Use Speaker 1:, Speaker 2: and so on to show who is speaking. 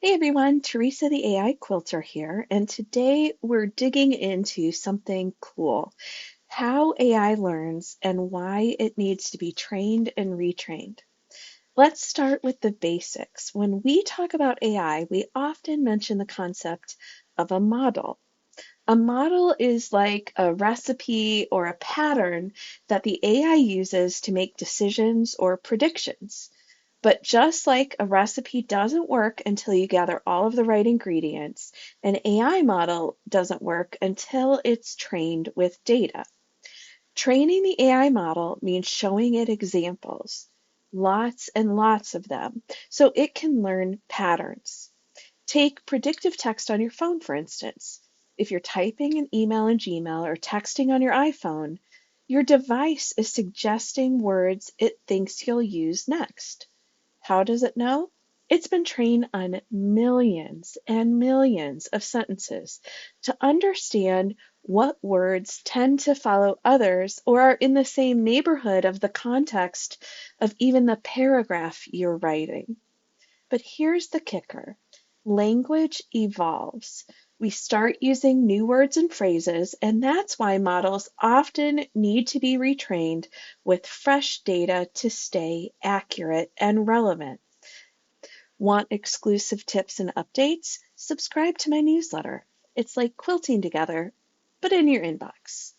Speaker 1: Hey everyone, Theresa the AI Quilter here, and today we're digging into something cool, how AI learns and why it needs to be trained and retrained. Let's start with the basics. When we talk about AI, we often mention the concept of a model. A model is like a recipe or a pattern that the AI uses to make decisions or predictions. But just like a recipe doesn't work until you gather all of the right ingredients, an AI model doesn't work until it's trained with data. Training the AI model means showing it examples, lots and lots of them, so it can learn patterns. Take predictive text on your phone, for instance. If you're typing an email in Gmail or texting on your iPhone, your device is suggesting words it thinks you'll use next. How does it know? It's been trained on millions and millions of sentences to understand what words tend to follow others or are in the same neighborhood of the context of even the paragraph you're writing. But here's the kicker. Language evolves. We start using new words and phrases, and that's why models often need to be retrained with fresh data to stay accurate and relevant. Want exclusive tips and updates? Subscribe to my newsletter. It's like quilting together, but in your inbox.